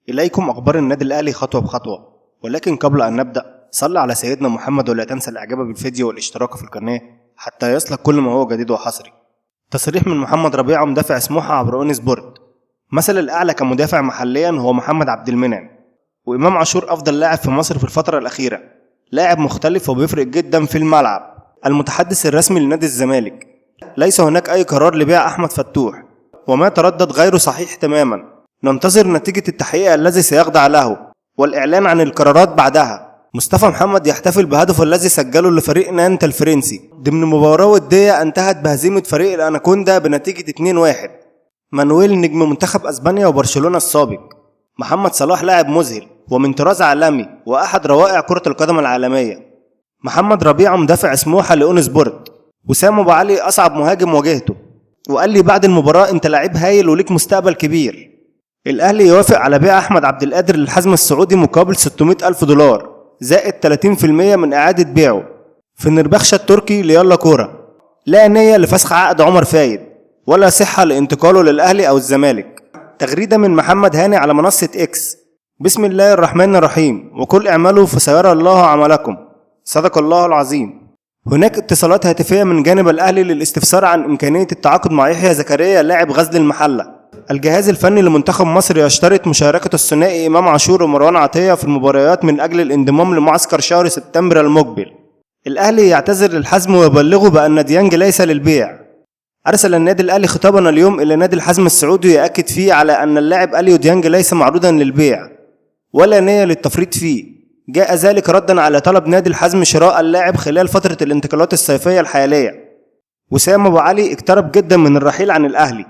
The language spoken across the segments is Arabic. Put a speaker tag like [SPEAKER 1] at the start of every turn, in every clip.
[SPEAKER 1] إليكم أخبار النادي الأهلي خطوة بخطوة، ولكن قبل أن نبدأ صل على سيدنا محمد ولا تنسى الإعجاب بالفيديو والاشتراك في القناة حتى يصلك كل ما هو جديد وحصري. تصريح من محمد ربيعة مدافع سموحة عبر اون سبورت: مثل الأعلى كمدافع محليا هو محمد عبد المنعم، وإمام عاشور أفضل لاعب في مصر في الفترة الأخيرة، لاعب مختلف وبيفرق جدا في الملعب. المتحدث الرسمي لنادي الزمالك: ليس هناك أي قرار لبيع أحمد فتوح، وما تردد غير صحيح تماما. ننتظر نتيجة التحقيق الذي سيخضع له والإعلان عن القرارات بعدها. مصطفى محمد يحتفل بهدفه الذي سجله لفريق نانت الفرنسي ضمن مباراة ودية انتهت بهزيمة فريق الأناكوندا بنتيجة 2-1. مانويل نجم منتخب أسبانيا وبرشلونة السابق. محمد صلاح لاعب مذهل ومن طراز عالمي وأحد روائع كرة القدم العالمية. محمد ربيعة مدافع سموحة لأون سبورت: وسام أبو علي أصعب مهاجم واجهته، وقال لي بعد المباراة أنت لاعب هايل وليك مستقبل كبير. الأهلي يوافق على بيع أحمد عبد القادر للحزم السعودي مقابل 600,000 دولار زائد 30% من إعادة بيعه. في النربخشة التركي ليلا كورة: لا نية لفسخ عقد عمر فايد ولا صحة لانتقاله للأهلي أو الزمالك. تغريدة من محمد هاني على منصة إكس: بسم الله الرحمن الرحيم، وكل اعملوا فسيرى الله عملكم. صدق الله العظيم. هناك اتصالات هاتفية من جانب الأهلي للاستفسار عن إمكانية التعاقد مع يحيى زكريا لاعب غزل المحلة. الجهاز الفني لمنتخب مصر يشترط مشاركة الثنائي إمام عاشور ومروان عطية في المباريات من أجل الانضمام لمعسكر شهر سبتمبر المقبل. الأهلي يعتذر للحزم ويبلغه بأن ديانج ليس للبيع. أرسل النادي الأهلي خطابا اليوم إلى نادي الحزم السعودي يأكد فيه على أن اللاعب أليو ديانج ليس معروضا للبيع ولا نية للتفريط فيه. جاء ذلك ردا على طلب نادي الحزم شراء اللاعب خلال فترة الانتقالات الصيفية الحالية. وسام أبو علي اقترب جدا من الرحيل عن الأهلي.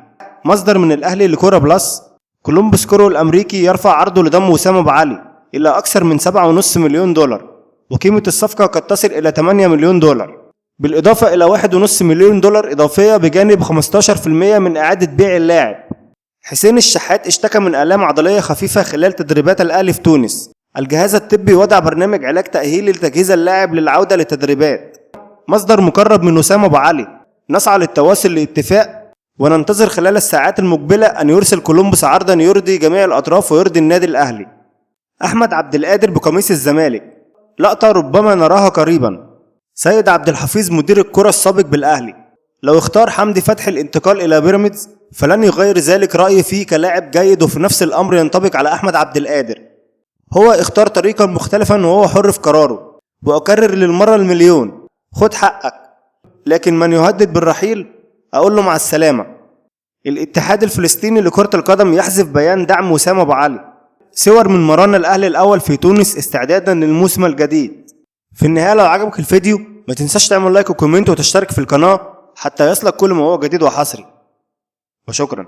[SPEAKER 1] مصدر من الأهلي لكورة بلس: كولومبوس كورو الأمريكي يرفع عرضه لضم وسام أبو علي إلى أكثر من 7.5 مليون دولار، وقيمة الصفقة قد تصل إلى 8 مليون دولار، بالإضافة إلى 1.5 مليون دولار إضافية بجانب 15% من إعادة بيع اللاعب. حسين الشحات اشتكى من آلام عضلية خفيفة خلال تدريبات الأهلي في تونس. الجهاز الطبي وضع برنامج علاج تأهيلي لتجهيز اللاعب للعودة للتدريبات. مصدر مقرب من وسام أبو علي: نسعى للتواصل لاتفاق وننتظر خلال الساعات المقبلة أن يرسل كولومبوس عرضا يرضي جميع الأطراف ويرضي النادي الأهلي. أحمد عبد القادر بقميص الزمالك: لقطة ربما نراها قريبا. سيد عبد الحفيظ مدير الكرة السابق بالأهلي: لو اختار حمدي فتحي الانتقال إلى بيراميدز فلن يغير ذلك رأيي فيه كلاعب جيد، وفي نفس الأمر ينطبق على أحمد عبد القادر. هو اختار طريقا مختلفا وهو حر في قراره، وأكرر للمرة المليون: خد حقك، لكن من يهدد بالرحيل أقول له مع السلامة. الاتحاد الفلسطيني لكرة القدم يحذف بيان دعم وسام أبو علي. صور من مران الأهلي الأول في تونس استعدادا للموسم الجديد. في النهاية لو عجبك الفيديو ما تنساش تعمل لايك وكومنت وتشترك في القناة حتى يصلك كل ما هو جديد وحصري، وشكرا.